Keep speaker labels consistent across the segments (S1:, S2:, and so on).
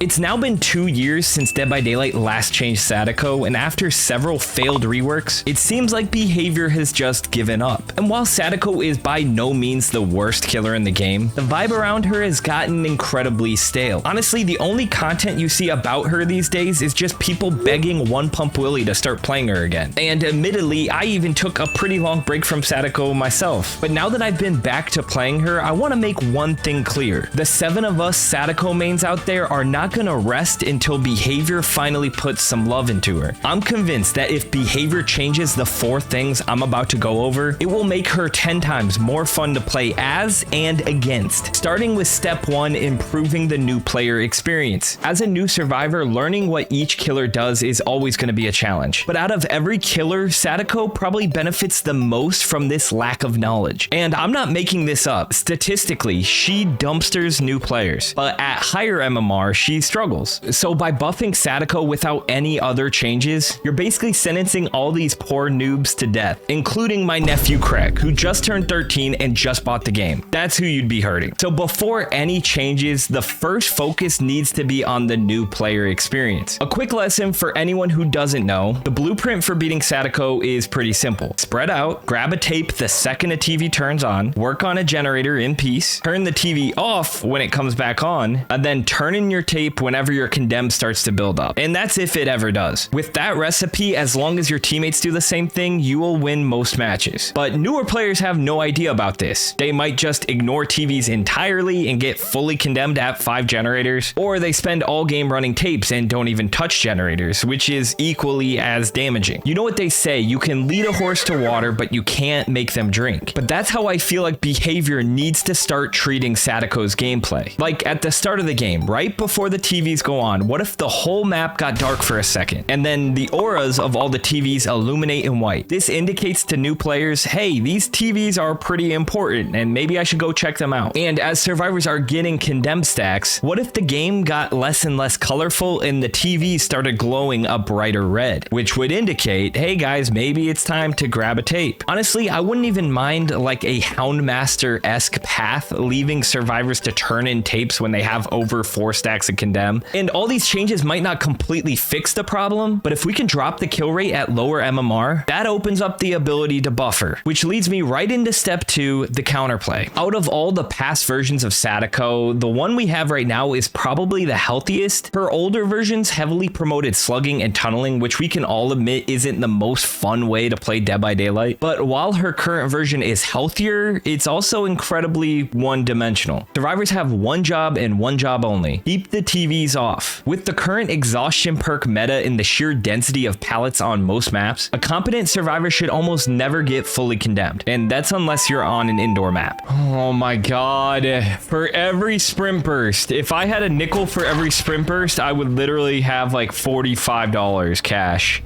S1: It's now been 2 years since Dead by Daylight last changed Sadako, and after several failed reworks, it seems like behavior has just given up. And while Sadako is by no means the worst killer in the game, the vibe around her has gotten incredibly stale. Honestly, the only content you see about her these days is just people begging onepumpwillie to start playing her again. And admittedly, I even took a pretty long break from Sadako myself. But now that I've been back to playing her, I want to make one thing clear. The 7 of us Sadako mains out there are not gonna rest until behavior finally puts some love into her. I'm convinced that if behavior changes the 4 things I'm about to go over, it will make her 10 times more fun to play as and against. Starting with step 1, improving the new player experience. As a new survivor, learning what each killer does is always going to be a challenge. But out of every killer, Sadako probably benefits the most from this lack of knowledge. And I'm not making this up. Statistically, she dumpsters new players, but at higher MMR, she struggles. So by buffing Sadako without any other changes, you're basically sentencing all these poor noobs to death, including my nephew Craig, who just turned 13 and just bought the game. That's who you'd be hurting. So before any changes, the first focus needs to be on the new player experience. A quick lesson for anyone who doesn't know, the blueprint for beating Sadako is pretty simple. Spread out, grab a tape the second a TV turns on, work on a generator in peace, turn the TV off when it comes back on, and then turn in your tape whenever your condemn starts to build up. And that's if it ever does. With that recipe, as long as your teammates do the same thing, you will win most matches. But newer players have no idea about this. They might just ignore TVs entirely and get fully condemned at 5 generators, or they spend all game running tapes and don't even touch generators, which is equally as damaging. You know what they say, you can lead a horse to water, but you can't make them drink. But that's how I feel like behavior needs to start treating Sadako's gameplay. Like at the start of the game, right before the TVs go on, what if the whole map got dark for a second, and then the auras of all the TVs illuminate in white? This indicates to new players, hey, these TVs are pretty important, and maybe I should go check them out. And as survivors are getting condemned stacks, what if the game got less and less colorful and the TVs started glowing a brighter red, which would indicate, hey guys, maybe it's time to grab a tape. Honestly, I wouldn't even mind like a Houndmaster-esque path, leaving survivors to turn in tapes when they have over 4 stacks of condemn. And all these changes might not completely fix the problem, but if we can drop the kill rate at lower MMR, that opens up the ability to buffer, which leads me right into step 2, the counterplay. Out of all the past versions of Sadako, the one we have right now is probably the healthiest. Her older versions heavily promoted slugging and tunneling, which we can all admit isn't the most fun way to play Dead by Daylight. But while her current version is healthier, it's also incredibly one-dimensional. Survivors have one job and one job only: keep the TVs off. With the current exhaustion perk meta and the sheer density of pallets on most maps, a competent survivor should almost never get fully condemned, and that's unless you're on an indoor map. Oh my god, for every sprint burst, if I had a nickel for every sprint burst, I would literally have like $45 cash.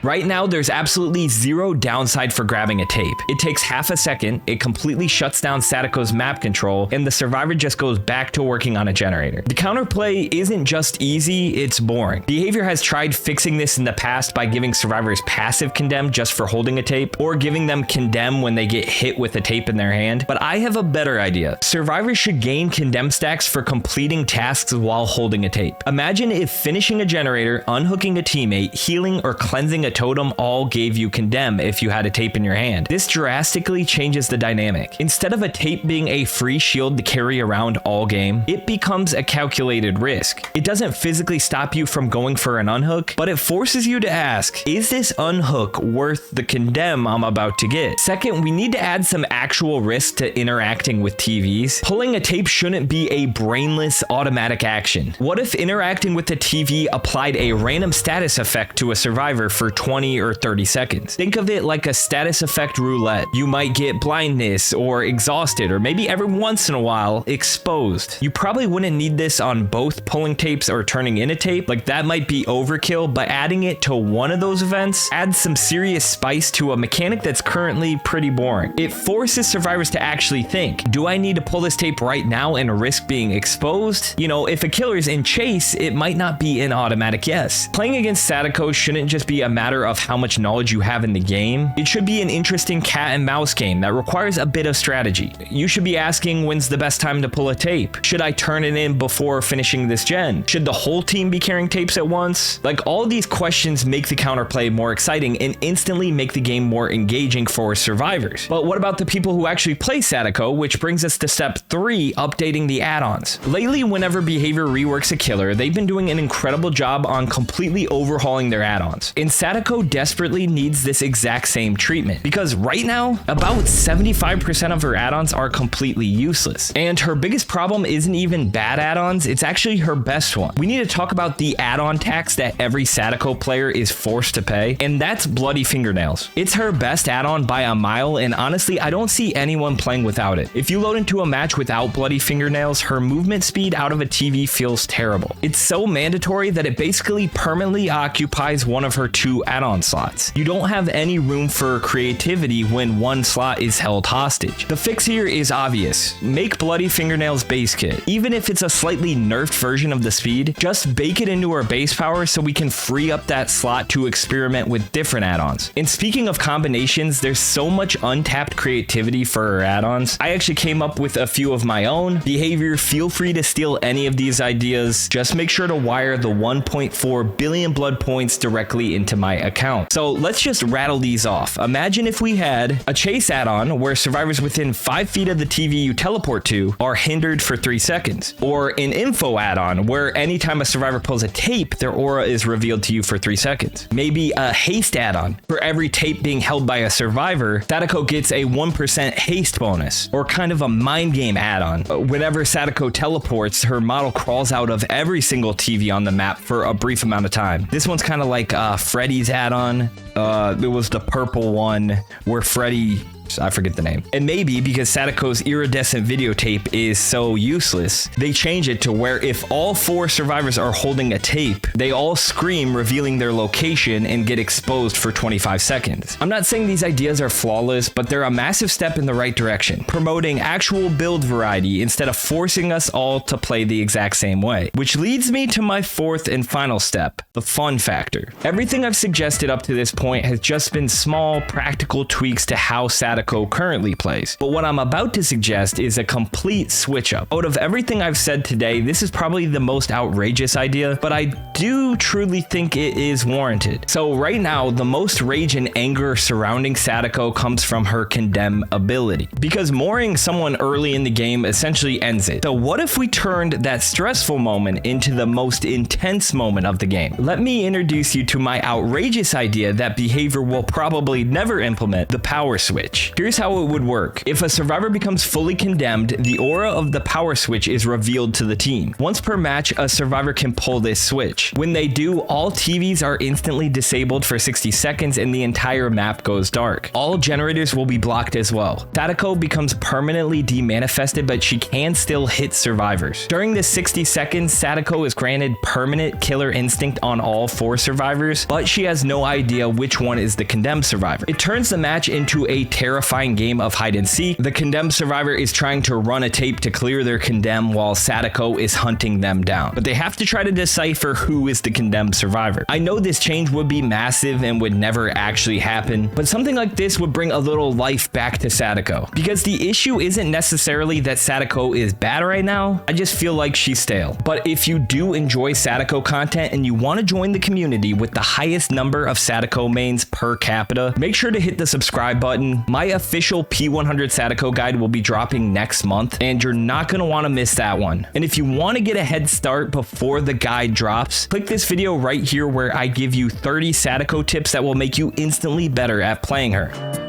S1: Right now, there's absolutely zero downside for grabbing a tape. It takes half a second, it completely shuts down Sadako's map control, and the survivor just goes back to working on a generator. The counterplay isn't just easy, it's boring. Behavior has tried fixing this in the past by giving survivors passive condemn just for holding a tape, or giving them condemn when they get hit with a tape in their hand, but I have a better idea. Survivors should gain condemn stacks for completing tasks while holding a tape. Imagine if finishing a generator, unhooking a teammate, healing, or cleansing a totem all gave you condemn if you had a tape in your hand. This drastically changes the dynamic. Instead of a tape being a free shield to carry around all game, it becomes a calculated risk. It doesn't physically stop you from going for an unhook, but it forces you to ask, is this unhook worth the condemn I'm about to get? Second, we need to add some actual risk to interacting with TVs. Pulling a tape shouldn't be a brainless automatic action. What if interacting with the TV applied a random status effect to a survivor for 20 or 30 seconds? Think of it like a status effect roulette. You might get blindness or exhausted, or maybe every once in a while exposed. You probably wouldn't need this on both pulling tapes or turning in a tape, like that might be overkill, but adding it to one of those events adds some serious spice to a mechanic that's currently pretty boring. It forces survivors to actually think, do I need to pull this tape right now and risk being exposed? You know, if a killer's in chase, it might not be an automatic yes. Playing against Sadako shouldn't just be a matter matter of how much knowledge you have in the game. It should be an interesting cat and mouse game that requires a bit of strategy. You should be asking, when's the best time to pull a tape? Should I turn it in before finishing this gen? Should the whole team be carrying tapes at once? Like, all these questions make the counterplay more exciting and instantly make the game more engaging for survivors. But what about the people who actually play Sadako, which brings us to step 3, updating the add-ons. Lately, whenever Behavior reworks a killer, they've been doing an incredible job on completely overhauling their add-ons. And Sadako desperately needs this exact same treatment, because right now, about 75% of her add-ons are completely useless. And her biggest problem isn't even bad add-ons, it's actually her best one. We need to talk about the add-on tax that every Sadako player is forced to pay, and that's Bloody Fingernails. It's her best add-on by a mile, and honestly, I don't see anyone playing without it. If you load into a match without Bloody Fingernails, her movement speed out of a TV feels terrible. It's so mandatory that it basically permanently occupies one of her 2 add-on slots. You don't have any room for creativity when one slot is held hostage. The fix here is obvious. Make Bloody Fingernails base kit. Even if it's a slightly nerfed version of the speed, just bake it into her base power so we can free up that slot to experiment with different add-ons. And speaking of combinations, there's so much untapped creativity for her add-ons. I actually came up with a few of my own. Behavior, feel free to steal any of these ideas. Just make sure to wire the 1.4 billion blood points directly into my account. So let's just rattle these off. Imagine if we had a chase add-on where survivors within 5 feet of the TV you teleport to are hindered for 3 seconds. Or an info add-on where anytime a survivor pulls a tape, their aura is revealed to you for 3 seconds. Maybe a haste add-on. For every tape being held by a survivor, Sadako gets a 1% haste bonus. Or kind of a mind game add-on. Whenever Sadako teleports, her model crawls out of every single TV on the map for a brief amount of time. This one's kind of like Freddy's add-on. It was the purple one where Freddy... I forget the name. And maybe because Sadako's iridescent videotape is so useless, they change it to where if all 4 survivors are holding a tape, they all scream, revealing their location and get exposed for 25 seconds. I'm not saying these ideas are flawless, but they're a massive step in the right direction, promoting actual build variety instead of forcing us all to play the exact same way. Which leads me to my 4th and final step, the fun factor. Everything I've suggested up to this point has just been small, practical tweaks to how Sadako currently plays. But what I'm about to suggest is a complete switch up. Out of everything I've said today, this is probably the most outrageous idea, but I do truly think it is warranted. So right now, the most rage and anger surrounding Sadako comes from her condemn ability, because mooring someone early in the game essentially ends it. So what if we turned that stressful moment into the most intense moment of the game? Let me introduce you to my outrageous idea that Behavior will probably never implement, the power switch. Here's how it would work. If a survivor becomes fully condemned, the aura of the power switch is revealed to the team. Once per match, a survivor can pull this switch. When they do, all TVs are instantly disabled for 60 seconds and the entire map goes dark. All generators will be blocked as well. Sadako becomes permanently demanifested, but she can still hit survivors. During the 60 seconds, Sadako is granted permanent killer instinct on all 4 survivors, but she has no idea which one is the condemned survivor. It turns the match into a terrifying game of hide and seek. The condemned survivor is trying to run a tape to clear their condemn while Sadako is hunting them down. But they have to try to decipher who is the condemned survivor. I know this change would be massive and would never actually happen, but something like this would bring a little life back to Sadako. Because the issue isn't necessarily that Sadako is bad right now, I just feel like she's stale. But if you do enjoy Sadako content and you want to join the community with the highest number of Sadako mains per capita, make sure to hit the subscribe button. My official P100 Sadako guide will be dropping next month, and you're not going to want to miss that one. And if you want to get a head start before the guide drops, click this video right here where I give you 30 Sadako tips that will make you instantly better at playing her.